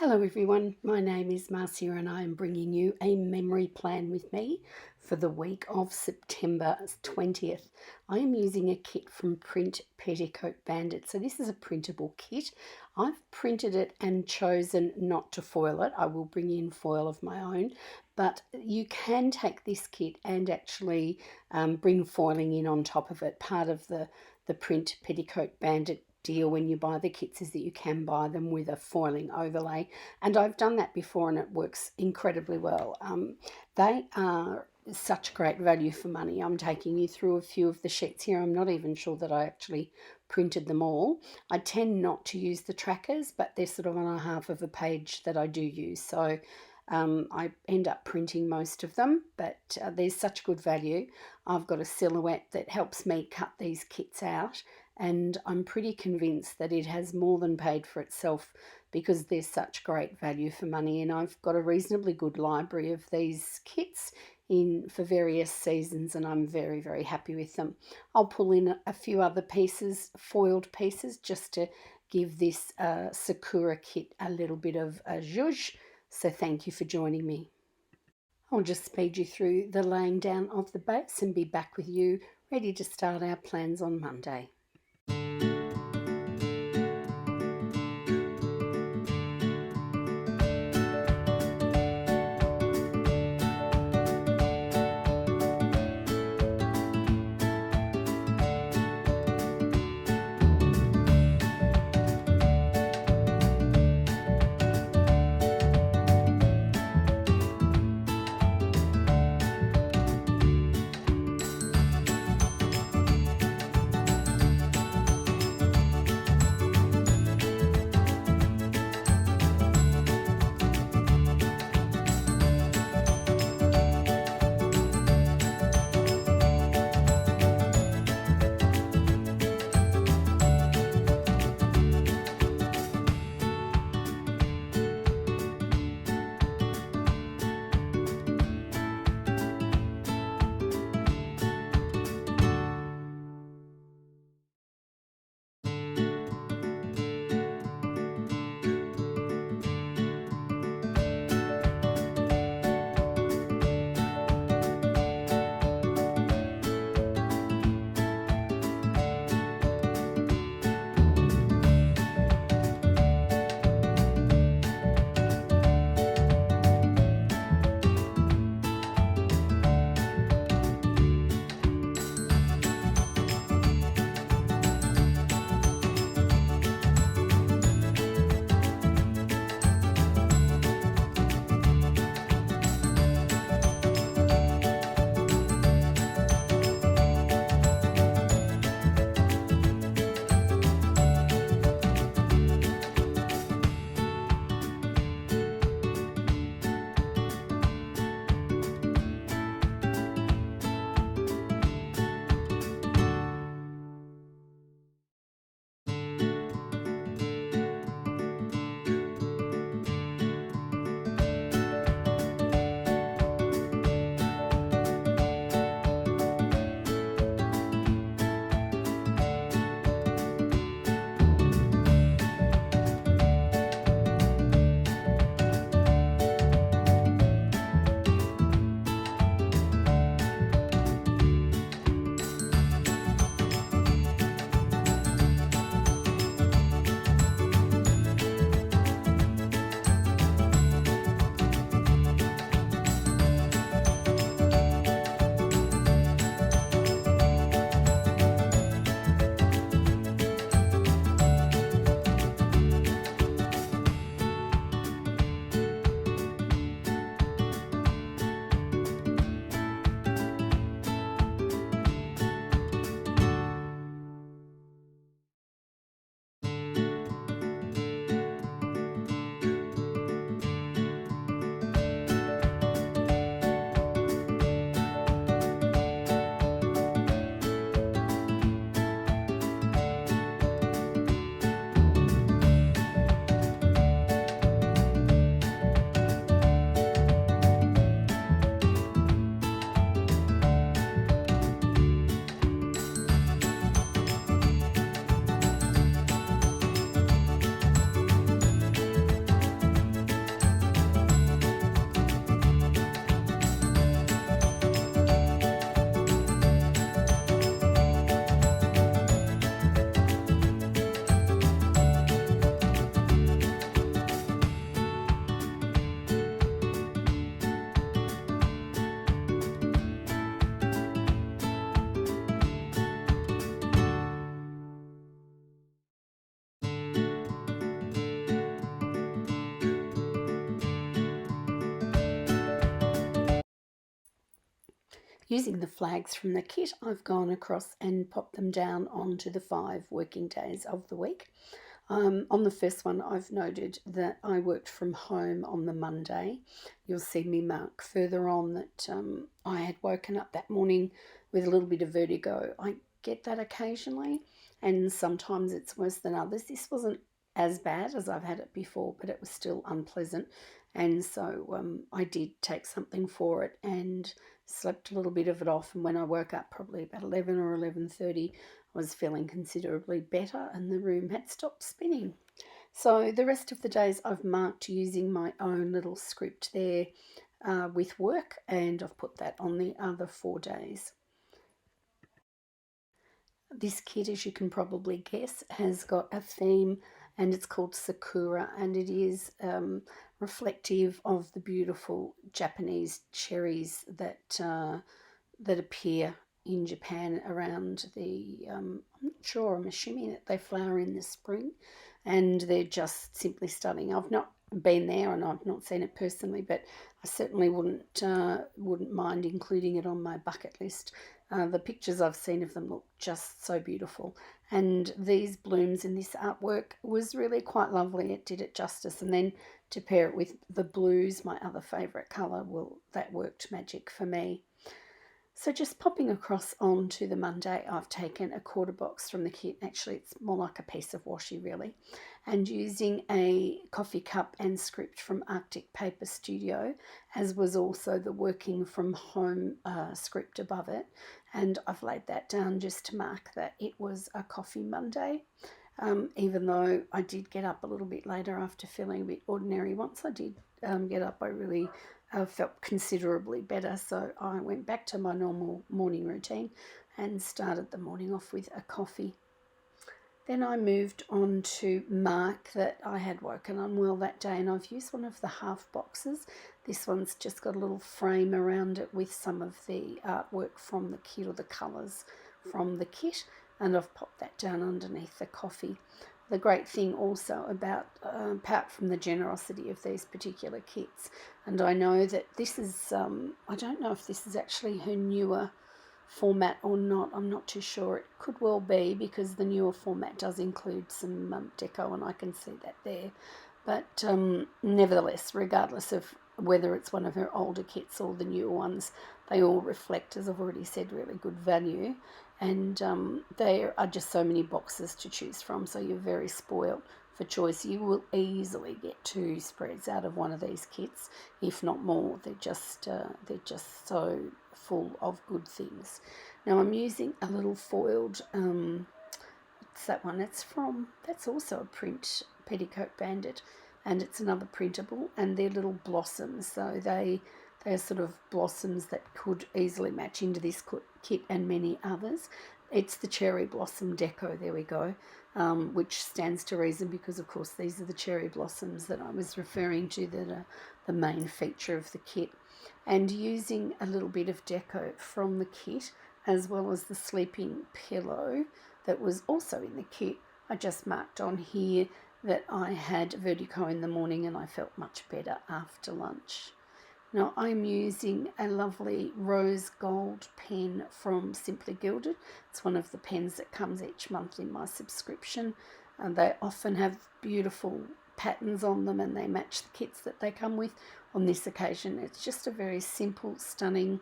Hello everyone, my name is Marcia and I am bringing you a memory plan with me for the week of September 20th. I am using a kit from Print Petticoat Bandit. So this is a printable kit. I've printed it and chosen not to foil it. I will bring in foil of my own, but you can take this kit and actually bring foiling in on top of it. Part of the Print Petticoat Bandit deal when you buy the kits is that you can buy them with a foiling overlay, and I've done that before and it works incredibly well. They are such great value for money. I'm taking you through a few of the sheets here. I'm not even sure that I actually printed them all. I tend not to use the trackers, but they're sort of on a half of a page that I do use, so I end up printing most of them, but there's such good value. I've got a silhouette that helps me cut these kits out, and I'm pretty convinced that it has more than paid for itself because there's such great value for money. And I've got a reasonably good library of these kits in for various seasons, and I'm very, very happy with them. I'll pull in a few other pieces, foiled pieces, just to give this Sakura kit a little bit of a zhuzh. So thank you for joining me. I'll just speed you through the laying down of the base and be back with you ready to start our plans on Monday. Using the flags from the kit, I've gone across and popped them down onto the 5 working days of the week. On the first one, I've noted that I worked from home on the Monday. You'll see me mark further on that I had woken up that morning with a little bit of vertigo. I get that occasionally, and sometimes it's worse than others. This wasn't as bad as I've had it before, but it was still unpleasant. And so I did take something for it and slept a little bit of it off. And when I woke up, probably about 11 or 11:30, I was feeling considerably better and the room had stopped spinning. So the rest of the days I've marked using my own little script there with work, and I've put that on the other 4 days. This kit, as you can probably guess, has got a theme, and it's called Sakura, and it is reflective of the beautiful Japanese cherries that appear in Japan around the, I'm not sure, I'm assuming that they flower in the spring, and they're just simply stunning. I've not been there and I've not seen it personally, but I certainly wouldn't mind including it on my bucket list. The pictures I've seen of them look just so beautiful, and these blooms in this artwork was really quite lovely. It did it justice, and then to pair it with the blues, my other favourite colour, well, that worked magic for me. So just popping across onto the Monday, I've taken a quarter box from the kit. Actually, it's more like a piece of washi really, and using a coffee cup and script from Arctic Paper Studio, as was also the working from home script above it. And I've laid that down just to mark that it was a coffee Monday. Even though I did get up a little bit later after feeling a bit ordinary. Once I did get up, I really felt considerably better, so I went back to my normal morning routine and started the morning off with a coffee. Then I moved on to mark that I had woken unwell that day, and I've used one of the half boxes. This one's just got a little frame around it with some of the artwork from the kit, or the colours from the kit, and I've popped that down underneath the coffee. The great thing also about, apart from the generosity of these particular kits, and I know that this is, I don't know if this is actually her newer format or not. I'm not too sure. It could well be, because the newer format does include some deco, and I can see that there. But nevertheless, regardless of whether it's one of her older kits or the newer ones, they all reflect, as I've already said, really good value. And there are just so many boxes to choose from, so you're very spoiled for choice. You will easily get 2 spreads out of one of these kits, if not more. They're just so full of good things. Now I'm using a little foiled, what's that one? That's also a Print Petticoat Bandit, and it's another printable, and they're little blossoms, so they're sort of blossoms that could easily match into this kit and many others. It's the cherry blossom deco, there we go, which stands to reason, because of course these are the cherry blossoms that I was referring to, that are the main feature of the kit. And using a little bit of deco from the kit, as well as the sleeping pillow that was also in the kit, I just marked on here that I had vertigo in the morning and I felt much better after lunch. Now I'm using a lovely rose gold pen from Simply Gilded. It's one of the pens that comes each month in my subscription, and they often have beautiful patterns on them and they match the kits that they come with. On this occasion, it's just a very simple, stunning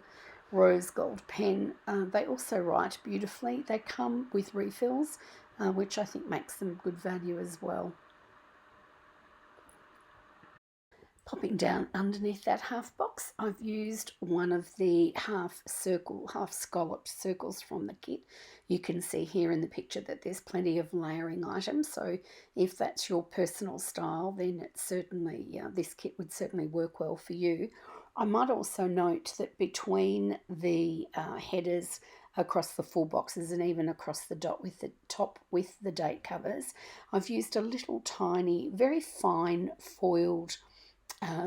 rose gold pen. They also write beautifully. They come with refills, which I think makes them good value as well. Popping down underneath that half box, I've used one of the half scalloped circles from the kit. You can see here in the picture that there's plenty of layering items, so if that's your personal style, then it's certainly, this kit would certainly work well for you. I might also note that between the headers across the 4 boxes, and even across the dot with the top with the date covers, I've used a little tiny, very fine foiled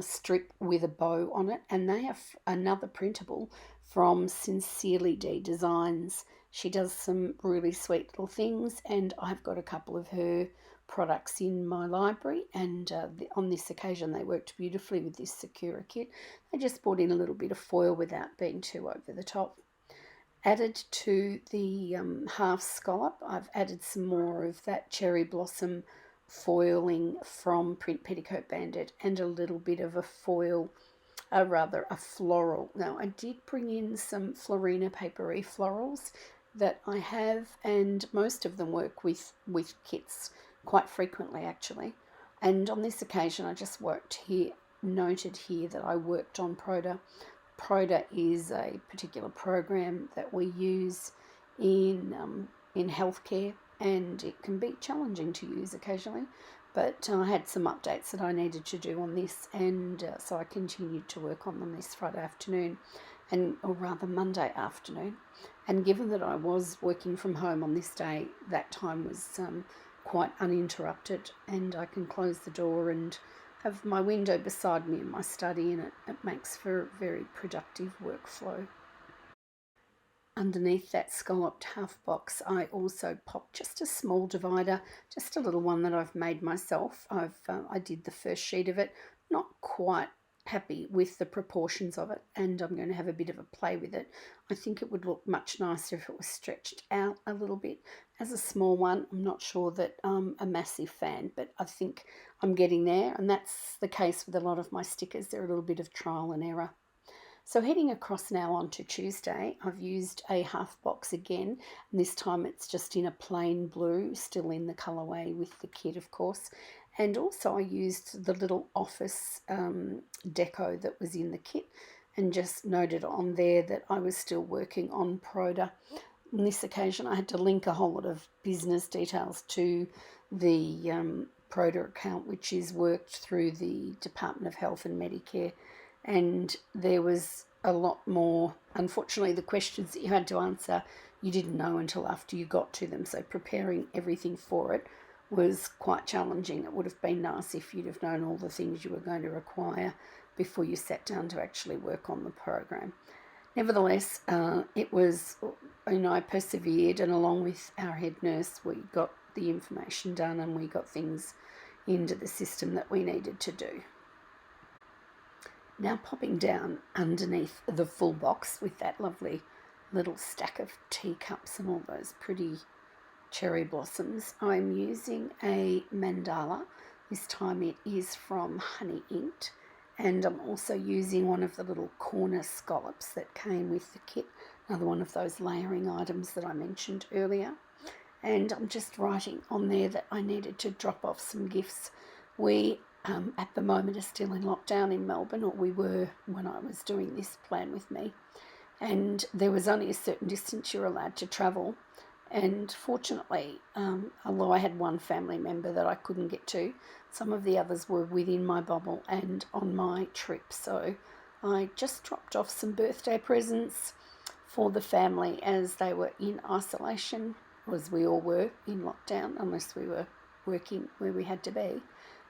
strip with a bow on it, and they have another printable from Sincerely D Designs. She does some really sweet little things, and I've got a couple of her products in my library, and on this occasion they worked beautifully with this Sakura kit. They just brought in a little bit of foil without being too over the top. added to the half scallop, I've added some more of that cherry blossom foiling from Print Petticoat Bandit and a little bit of a foil, rather a floral. Now I did bring in some Florina Papery florals that I have, and most of them work with kits quite frequently actually. And on this occasion I just noted here that I worked on Proda. Proda is a particular program that we use in healthcare, and it can be challenging to use occasionally. But I had some updates that I needed to do on this, and so I continued to work on them this Friday afternoon, or rather Monday afternoon. And given that I was working from home on this day, that time was quite uninterrupted, and I can close the door and have my window beside me in my study, and it makes for a very productive workflow. Underneath that scalloped half box, I also popped just a small divider, just a little one that I've made myself. I did the first sheet of it, not quite happy with the proportions of it, and I'm going to have a bit of a play with it. I think it would look much nicer if it was stretched out a little bit. As a small one, I'm not sure that I'm a massive fan, but I think I'm getting there, and that's the case with a lot of my stickers. They're a little bit of trial and error. So heading across now onto Tuesday, I've used a half box again, and this time it's just in a plain blue, still in the colourway with the kit, of course. And also I used the little office deco that was in the kit, and just noted on there that I was still working on Proda. On this occasion I had to link a whole lot of business details to the Proda account, which is worked through the Department of Health and Medicare. And there was a lot more. Unfortunately, the questions that you had to answer, you didn't know until after you got to them. So preparing everything for it was quite challenging. It would have been nice if you'd have known all the things you were going to require before you sat down to actually work on the program. Nevertheless, it was, I persevered, and along with our head nurse, we got the information done and we got things into the system that we needed to do. Now popping down underneath the full box with that lovely little stack of teacups and all those pretty cherry blossoms, I'm using a mandala. This time it is from Honey Inked, and I'm also using one of the little corner scallops that came with the kit, another one of those layering items that I mentioned earlier. And I'm just writing on there that I needed to drop off some gifts. We at the moment are still in lockdown in Melbourne, or we were when I was doing this plan with me, and there was only a certain distance you were allowed to travel. And fortunately, although I had one family member that I couldn't get to, some of the others were within my bubble and on my trip. So I just dropped off some birthday presents for the family as they were in isolation, as we all were in lockdown, unless we were working where we had to be.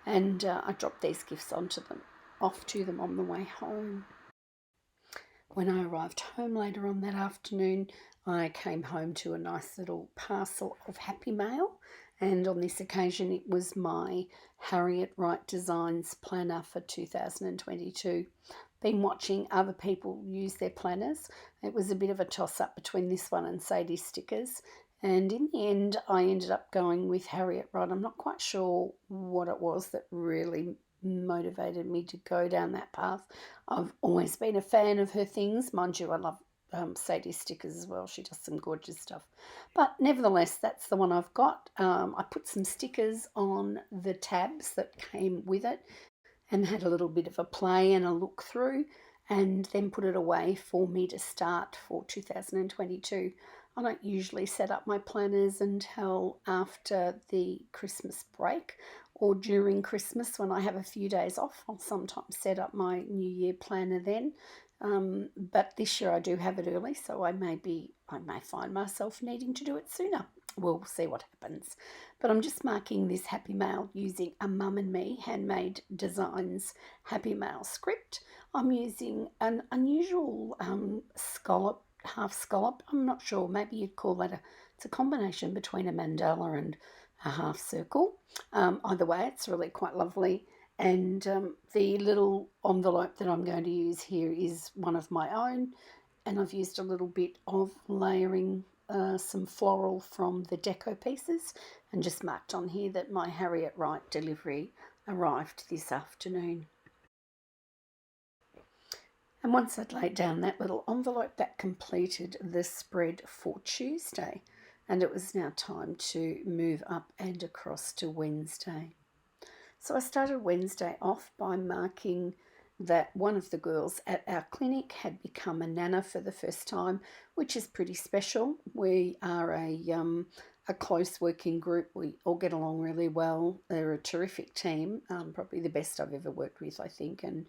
And I dropped these gifts off to them on the way home. When I arrived home later on that afternoon, I came home to a nice little parcel of happy mail, and on this occasion it was my Harriet Wright Designs planner for 2022. Been watching other people use their planners. It was a bit of a toss-up between this one and Sadie's stickers, and in the end I ended up going with Harriet Wright. I'm not quite sure what it was that really motivated me to go down that path. I've always been a fan of her things. Mind you, I love Sadie's stickers as well. She does some gorgeous stuff. But nevertheless, that's the one I've got. I put some stickers on the tabs that came with it and had a little bit of a play and a look through, and then put it away for me to start for 2022. I don't usually set up my planners until after the Christmas break or during Christmas when I have a few days off. I'll sometimes set up my New Year planner then. But this year I do have it early, so I may find myself needing to do it sooner. We'll see what happens. But I'm just marking this happy mail using a Mum and Me Handmade Designs happy mail script. I'm using an unusual scallop, half scallop. I'm not sure, maybe you'd call that it's a combination between a mandala and a half circle. Either way, it's really quite lovely. And the little envelope that I'm going to use here is one of my own. and I've used a little bit of layering some floral from the deco pieces, and just marked on here that my Harriet Wright delivery arrived this afternoon. And once I'd laid down that little envelope, that completed the spread for Tuesday, and it was now time to move up and across to Wednesday. So I started Wednesday off by marking that one of the girls at our clinic had become a nana for the first time, which is pretty special. We are a close working group. We all get along really well. They're a terrific team, probably the best I've ever worked with, I think. And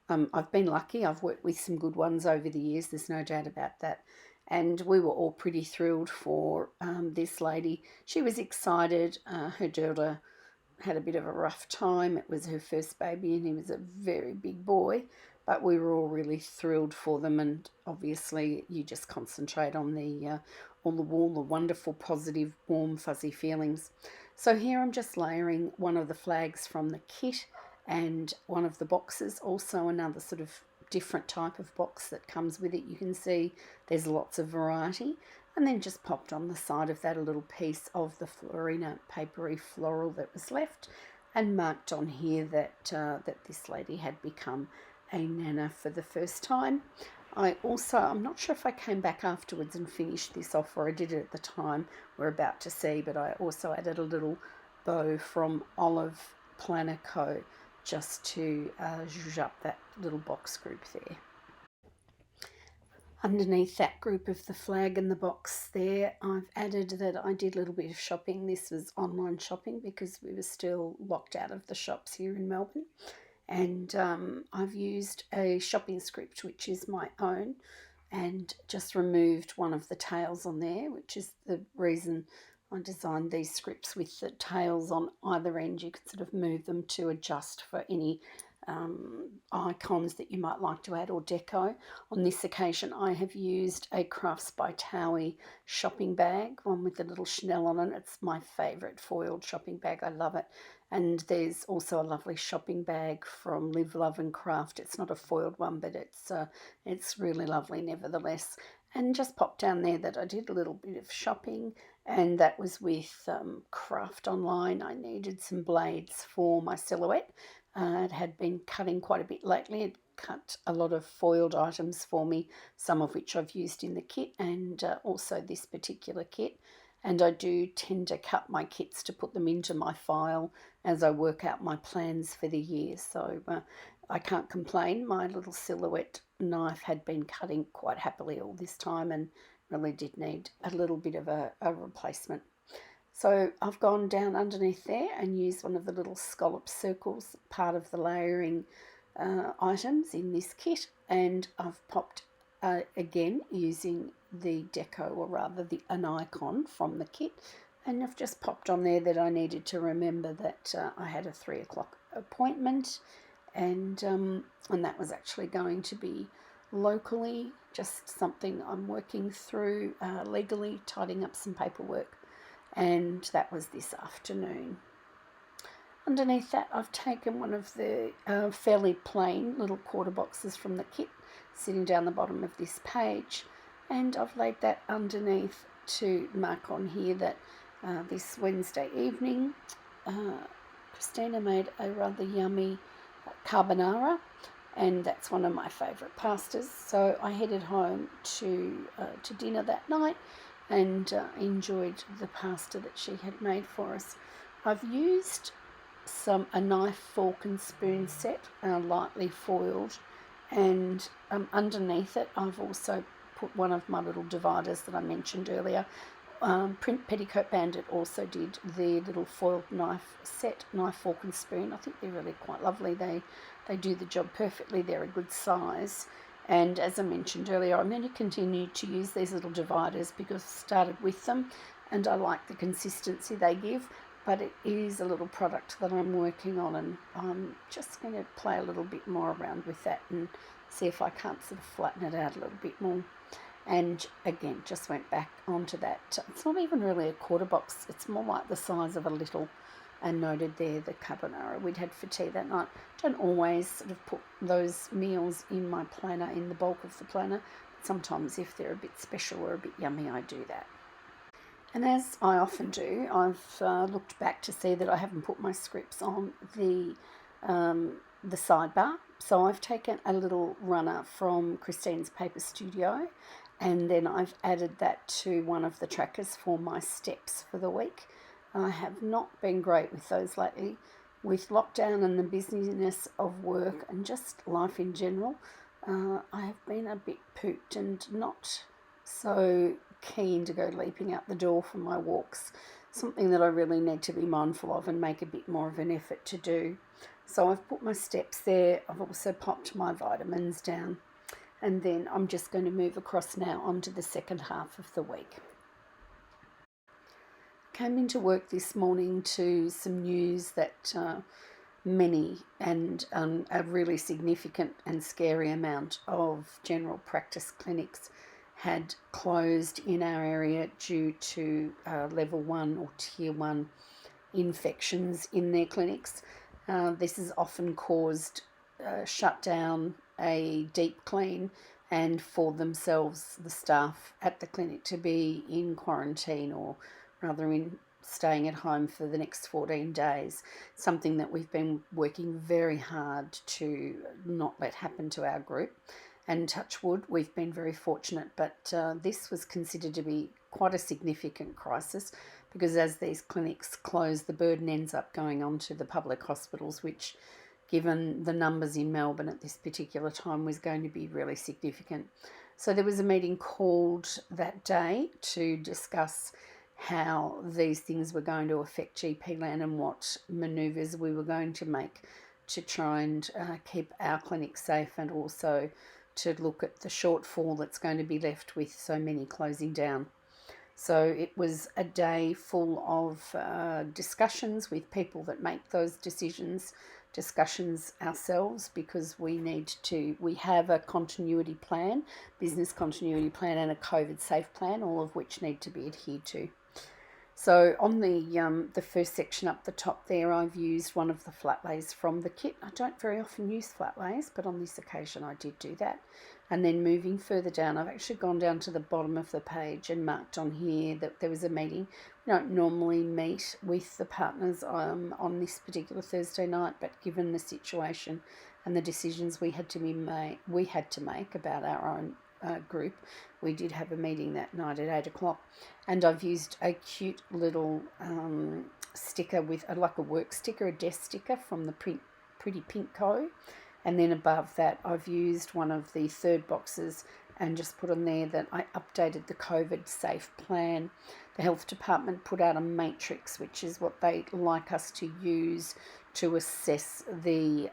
I've been lucky. I've worked with some good ones over the years. There's no doubt about that. And we were all pretty thrilled for this lady. She was excited. Her daughter had a bit of a rough time. It was her first baby and he was a very big boy, but we were all really thrilled for them. And obviously you just concentrate on the wonderful, positive, warm, fuzzy feelings. So here I'm just layering one of the flags from the kit and one of the boxes, also another sort of different type of box that comes with it. You can see there's lots of variety. And then just popped on the side of that a little piece of the Florina papery floral that was left, and marked on here that that this lady had become a nana for the first time. I'm not sure if I came back afterwards and finished this off, or I did it at the time, we're about to see, but I also added a little bow from Olive Planner Co. just to zhuzh up that little box group there. Underneath that group of the flag and the box there, I've added that I did a little bit of shopping. This was online shopping because we were still locked out of the shops here in Melbourne. And I've used a shopping script, which is my own, and just removed one of the tails on there, which is the reason I designed these scripts with the tails on either end. You can sort of move them to adjust for any icons that you might like to add or deco. On this occasion I have used a Crafts by Thaowie shopping bag, one with the little Chanel on it. It's my favourite foiled shopping bag, I love it. And there's also a lovely shopping bag from Live, Love and Craft. It's not a foiled one, but it's really lovely nevertheless. And just popped down there that I did a little bit of shopping, and that was with Craft Online. I needed some blades for my silhouette. It had been cutting quite a bit lately. It cut a lot of foiled items for me, some of which I've used in the kit, and also this particular kit. And I do tend to cut my kits to put them into my file as I work out my plans for the year. So I can't complain. My little silhouette knife had been cutting quite happily all this time and really did need a little bit of a replacement. So I've gone down underneath there and used one of the little scallop circles, part of the layering items in this kit, and I've popped again using the deco, or rather an icon from the kit, and I've just popped on there that I needed to remember that I had a 3 o'clock appointment, and that was actually going to be locally, just something I'm working through legally, tidying up some paperwork. And that was this afternoon. Underneath that, I've taken one of the fairly plain little quarter boxes from the kit, sitting down the bottom of this page, and I've laid that underneath to mark on here that this Wednesday evening, Christina made a rather yummy carbonara, and that's one of my favourite pastas. So I headed home to dinner that night, and enjoyed the pasta that she had made for us. I've used a knife, fork and spoon set, lightly foiled, and underneath it I've also put one of my little dividers that I mentioned earlier. Print Petticoat Bandit also did the little foiled knife set, knife, fork and spoon. I think they're really quite lovely. They do the job perfectly. They're a good size. And as I mentioned earlier, I'm going to continue to use these little dividers because I started with them and I like the consistency they give, but it is a little product that I'm working on, and I'm just going to play a little bit more around with that and see if I can't sort of flatten it out a little bit more. And again, just went back onto that. It's not even really a quarter box, it's more like the size of a little, and noted there the carbonara we'd had for tea that night. Don't always sort of put those meals in my planner, in the bulk of the planner, sometimes if they're a bit special or a bit yummy, I do that. And as I often do, I've looked back to see that I haven't put my scripts on the sidebar. So I've taken a little runner from Christine's Paper Studio, and then I've added that to one of the trackers for my steps for the week. I have not been great with those lately. With lockdown and the busyness of work and just life in general, I have been a bit pooped and not so keen to go leaping out the door for my walks, something that I really need to be mindful of and make a bit more of an effort to do. So I've put my steps there. I've also popped my vitamins down, and then I'm just going to move across now onto the second half of the week. Came into work this morning to some news that many and a really significant and scary amount of general practice clinics had closed in our area due to level 1 or tier 1 infections in their clinics. This has often caused shutdown, a deep clean, and for themselves, the staff at the clinic, to be in quarantine, or rather in staying at home for the next 14 days, something that we've been working very hard to not let happen to our group. And touch wood, we've been very fortunate, but this was considered to be quite a significant crisis, because as these clinics close, the burden ends up going on to the public hospitals, which, given the numbers in Melbourne at this particular time, was going to be really significant. So there was a meeting called that day to discuss how these things were going to affect GP land and what manoeuvres we were going to make to try and keep our clinic safe, and also to look at the shortfall that's going to be left with so many closing down. So it was a day full of discussions with people that make those decisions, discussions ourselves, because we have a continuity plan, business continuity plan, and a COVID safe plan, all of which need to be adhered to. So on the first section up the top there, I've used one of the flat lays from the kit. I don't very often use flat lays, but on this occasion I did do that. And then moving further down, I've actually gone down to the bottom of the page and marked on here that there was a meeting. We don't normally meet with the partners on this particular Thursday night, but given the situation and the decisions we had to make about our own group, we did have a meeting that night at 8 o'clock, and I've used a cute little sticker with like a work sticker, a desk sticker from the Print Petticoat, and then above that I've used one of the third boxes and just put on there that I updated the COVID safe plan. The health department put out a matrix, which is what they like us to use to assess the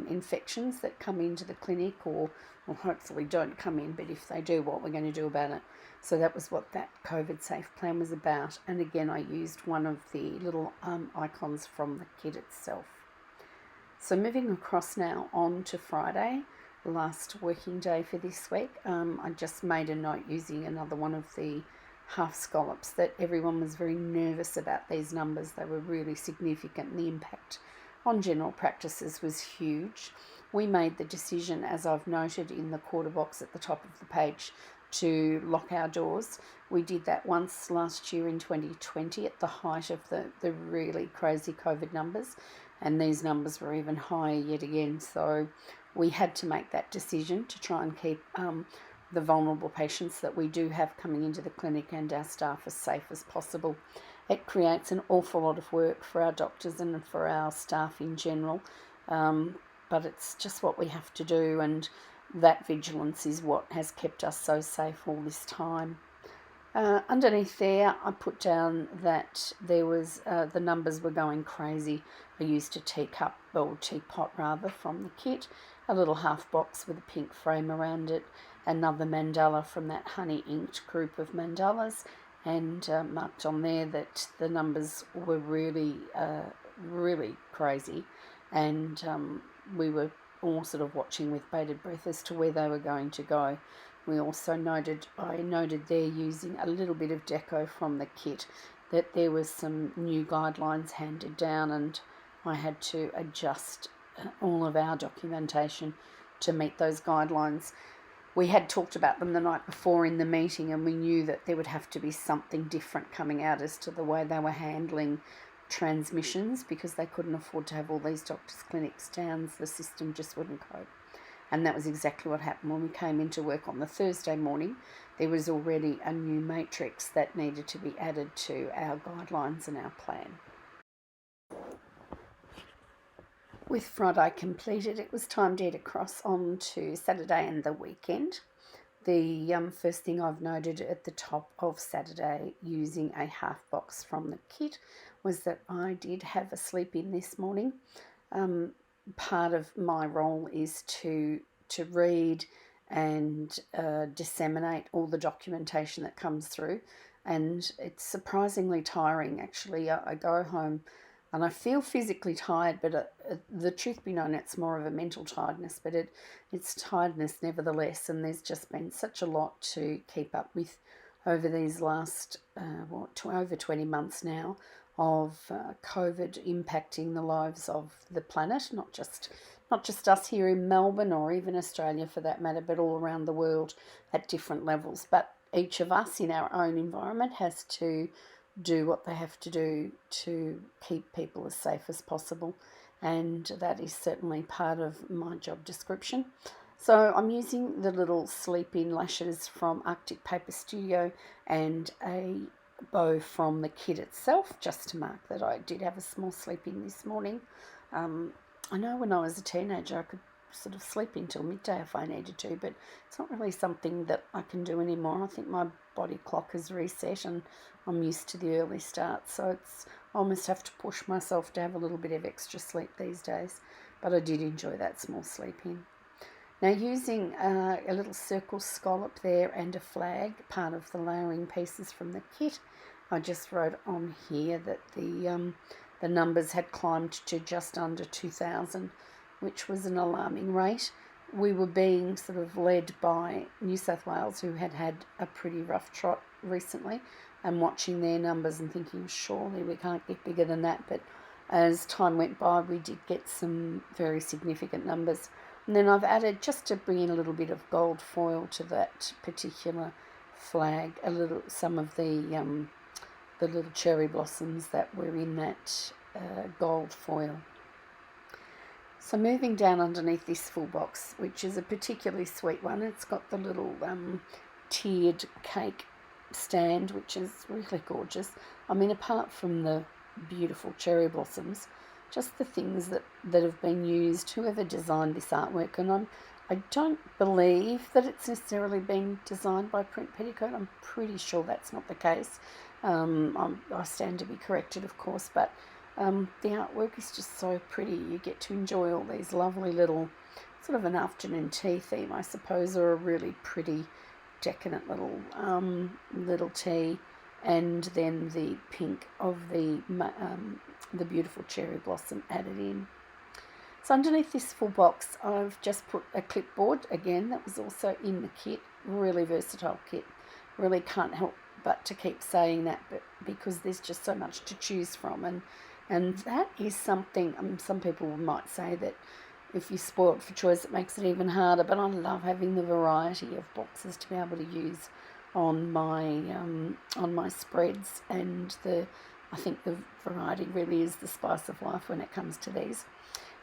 infections that come into the clinic, or hopefully don't come in, but if they do, what we're going to do about it. So that was what that COVID safe plan was about. And again, I used one of the little icons from the kit itself. So moving across now on to Friday, the last working day for this week, I just made a note using another one of the half scallops that everyone was very nervous about these numbers. They were really significant, and the impact on general practices was huge. We made the decision, as I've noted in the quarter box at the top of the page, to lock our doors. We did that once last year in 2020 at the height of the really crazy COVID numbers, and these numbers were even higher yet again. So we had to make that decision to try and keep the vulnerable patients that we do have coming into the clinic and our staff as safe as possible. It creates an awful lot of work for our doctors and for our staff in general, but it's just what we have to do, and that vigilance is what has kept us so safe all this time. Underneath there, I put down that there was the numbers were going crazy. I used a teapot from the kit, a little half box with a pink frame around it, another mandala from that honey inked group of mandalas, and marked on there that the numbers were really crazy, and we were all sort of watching with bated breath as to where they were going to go. We also I noted there, using a little bit of deco from the kit, that there was some new guidelines handed down, and I had to adjust all of our documentation to meet those guidelines. we had talked about them the night before in the meeting, and we knew that there would have to be something different coming out as to the way they were handling transmissions, because they couldn't afford to have all these doctors' clinics down. The system just wouldn't cope. And that was exactly what happened when we came into work on the Thursday morning. There was already a new matrix that needed to be added to our guidelines and our plan. With Friday completed, it was time to head across on to Saturday and the weekend. The first thing I've noted at the top of Saturday using a half box from the kit was that I did have a sleep in this morning. Part of my role is to read and disseminate all the documentation that comes through, and it's surprisingly tiring actually. I go home and I feel physically tired, but the truth be known, it's more of a mental tiredness, but it's tiredness nevertheless, and there's just been such a lot to keep up with over these last over 20 months now of COVID impacting the lives of the planet, not just us here in Melbourne or even Australia for that matter, but all around the world at different levels. But each of us in our own environment has to do what they have to do to keep people as safe as possible, and that is certainly part of my job description. So I'm using the little sleep-in lashes from Arctic Paper Studio and a bow from the kit itself, just to mark that I did have a small sleep-in this morning. I know when I was a teenager I could sort of sleep until midday if I needed to, but it's not really something that I can do anymore. I think my body clock has reset and I'm used to the early start, so I almost have to push myself to have a little bit of extra sleep these days, but I did enjoy that small sleep in. Now, using a little circle scallop there and a flag, part of the layering pieces from the kit, I just wrote on here that the numbers had climbed to just under 2,000, which was an alarming rate. We were being sort of led by New South Wales, who had had a pretty rough trot recently, and watching their numbers and thinking, surely we can't get bigger than that. But as time went by, we did get some very significant numbers. And then I've added, just to bring in a little bit of gold foil to that particular flag, some of the little cherry blossoms that were in that gold foil. So moving down underneath this full box, which is a particularly sweet one, it's got the little tiered cake stand, which is really gorgeous. I mean, apart from the beautiful cherry blossoms, just the things that have been used, whoever designed this artwork, and I don't believe that it's necessarily been designed by Print Petticoat. I'm pretty sure that's not the case. I stand to be corrected, of course, but the artwork is just so pretty. You get to enjoy all these lovely little, sort of an afternoon tea theme, I suppose, or a really pretty, decadent little tea, and then the pink of the beautiful cherry blossom added in. So underneath this full box, I've just put a clipboard again that was also in the kit. Really versatile kit. Really can't help but to keep saying that, but because there's just so much to choose from, and that is something. Some people might say that if you're spoilt for choice, it makes it even harder. But I love having the variety of boxes to be able to use on my spreads, and I think the variety really is the spice of life when it comes to these.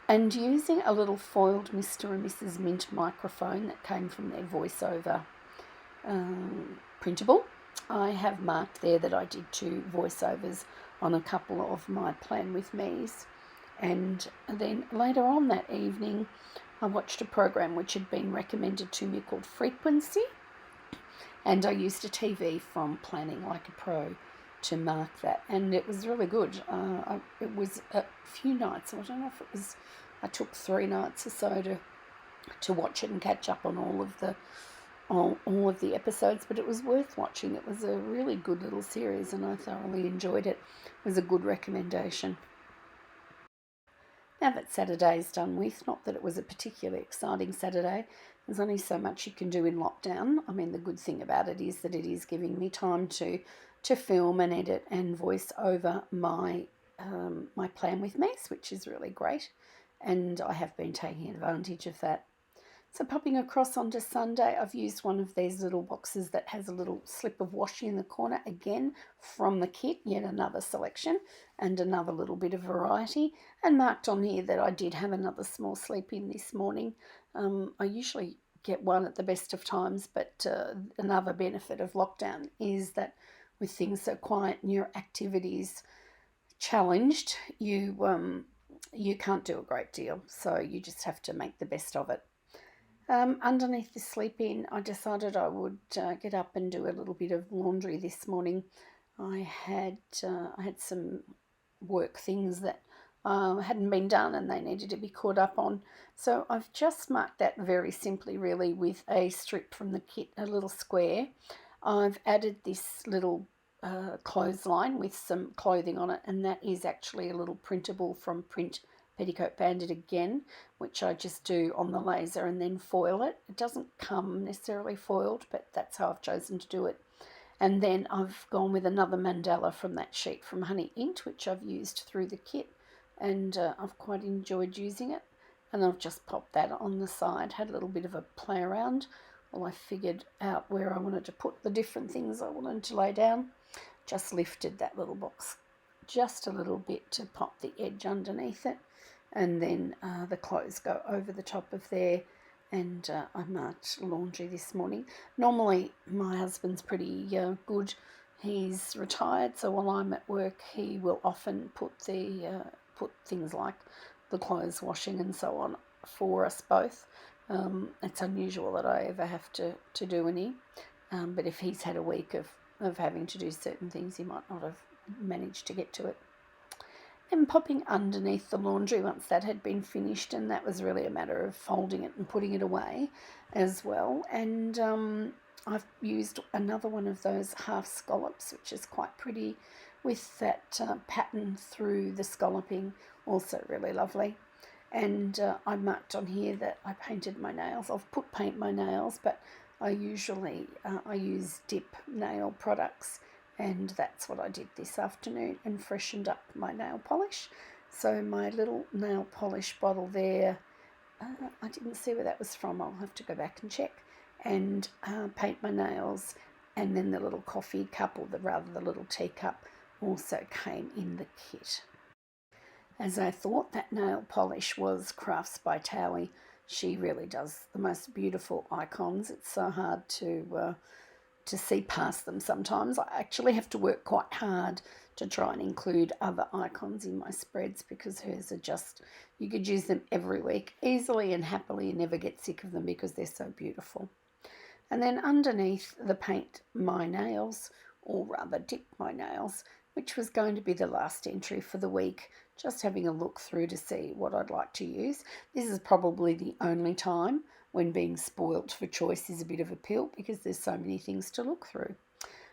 And using a little foiled Mr. and Mrs. Mint microphone that came from their voiceover printable, I have marked there that I did 2 voiceovers on a couple of my Plan With Me's. And then later on that evening, I watched a program which had been recommended to me called Frequency, and I used a TV from Planning Like a Pro to mark that, and it was really good. It was a few nights. I don't know if it was. I took 3 nights or so to watch it and catch up on all of the episodes, but it was worth watching. It was a really good little series, and I thoroughly enjoyed it. It was a good recommendation. Now that Saturday's done with, not that it was a particularly exciting Saturday, there's only so much you can do in lockdown. I mean, the good thing about it is that it is giving me time to film and edit and voice over my Plan With Me's, which is really great, and I have been taking advantage of that. So popping across onto Sunday, I've used one of these little boxes that has a little slip of washi in the corner, again from the kit, yet another selection and another little bit of variety, and marked on here that I did have another small sleep in this morning. I usually get one at the best of times, but another benefit of lockdown is that with things so quiet and your activities challenged, you can't do a great deal, so you just have to make the best of it. Underneath the sleep in, I decided I would get up and do a little bit of laundry this morning. I had some work things that hadn't been done and they needed to be caught up on. So I've just marked that very simply, really, with a strip from the kit, a little square. I've added this little clothesline with some clothing on it, and that is actually a little printable from Print Petticoat Bandit again, which I just do on the laser and then foil it. It doesn't come necessarily foiled, but that's how I've chosen to do it. And then I've gone with another mandala from that sheet from Honey Int, which I've used through the kit, and I've quite enjoyed using it. And I've just popped that on the side, had a little bit of a play around while I figured out where I wanted to put the different things I wanted to lay down. Just lifted that little box just a little bit to pop the edge underneath it, and then the clothes go over the top of there. And I marked laundry this morning. Normally my husband's pretty good. He's retired, so while I'm at work he will often put things like the clothes washing and so on for us both. It's unusual that I ever have to do any, but if he's had a week of having to do certain things, he might not have managed to get to it. And popping underneath the laundry once that had been finished, and that was really a matter of folding it and putting it away as well. And I've used another one of those half scallops, which is quite pretty, with that pattern through the scalloping, also really lovely. And I marked on here that I painted my nails. I've put paint my nails, but I usually I use dip nail products, and that's what I did this afternoon, and freshened up my nail polish. So my little nail polish bottle there, I didn't see where that was from. I'll have to go back and check. And paint my nails, and then the little coffee cup, or the little teacup, also came in the kit. As I thought, that nail polish was Crafts by Thaowie. She really does the most beautiful icons. It's so hard to see past them sometimes. I actually have to work quite hard to try and include other icons in my spreads, because hers are just, you could use them every week easily and happily and never get sick of them because they're so beautiful. And then underneath the paint my nails, or rather dip my nails, which was going to be the last entry for the week, just having a look through to see what I'd like to use. This is probably the only time when being spoilt for choice is a bit of a pill, because there's so many things to look through.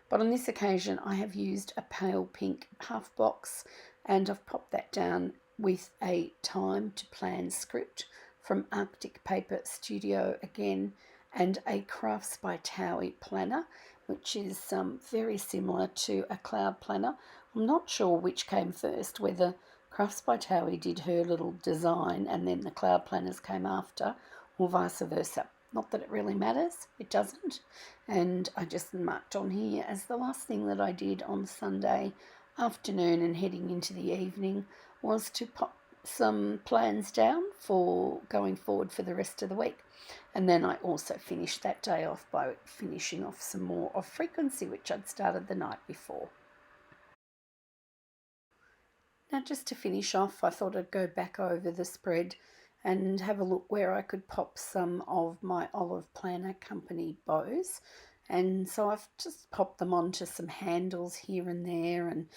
But on this occasion I have used a pale pink half box, and I've popped that down with a time to plan script from Arctic Paper Studio again, and a Crafts by Thaowie planner, which is very similar to a cloud planner. I'm not sure which came first, whether Crafts by Thaowie did her little design and then the cloud planners came after, or vice versa. Not that it really matters, it doesn't. And I just marked on here as the last thing that I did on Sunday afternoon and heading into the evening was to pop some plans down for going forward for the rest of the week. And then I also finished that day off by finishing off some more of Frequency, which I'd started the night before. Now, just to finish off, I thought I'd go back over the spread and have a look where I could pop some of my Olive Planner Company bows. And so I've just popped them onto some handles here and there, and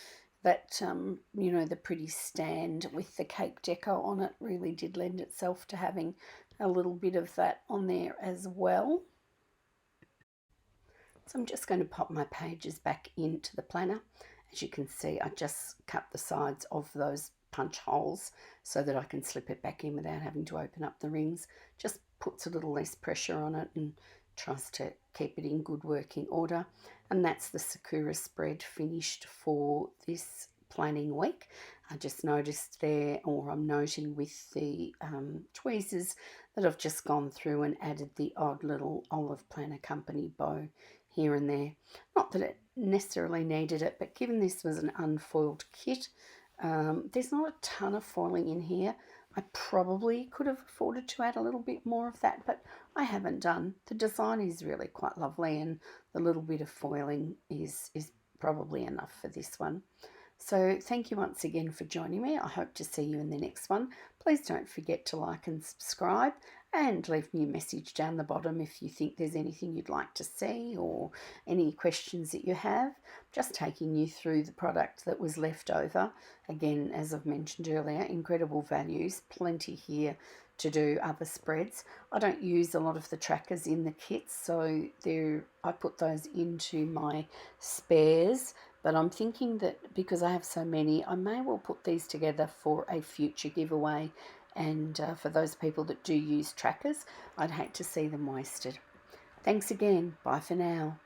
that, the pretty stand with the cake deco on it really did lend itself to having a little bit of that on there as well. So I'm just going to pop my pages back into the planner. As you can see, I just cut the sides of those punch holes so that I can slip it back in without having to open up the rings. Just puts a little less pressure on it and tries to keep it in good working order. And that's the Sakura spread finished for this planning week. I just noticed there, or I'm noting with the tweezers, that I've just gone through and added the odd little Olive Planner Company bow here and there. Not that it necessarily needed it, but given this was an unfoiled kit, there's not a ton of foiling in here. I probably could have afforded to add a little bit more of that, but I haven't done. The design is really quite lovely, and the little bit of foiling is probably enough for this one. So thank you once again for joining me. I hope to see you in the next one. Please don't forget to like and subscribe, and leave me a message down the bottom if you think there's anything you'd like to see or any questions that you have. Just taking you through the product that was left over. Again, as I've mentioned earlier, incredible values, plenty here to do other spreads. I don't use a lot of the trackers in the kits, so I put those into my spares. But I'm thinking that because I have so many, I may well put these together for a future giveaway. And for those people that do use trackers, I'd hate to see them wasted. Thanks again. Bye for now.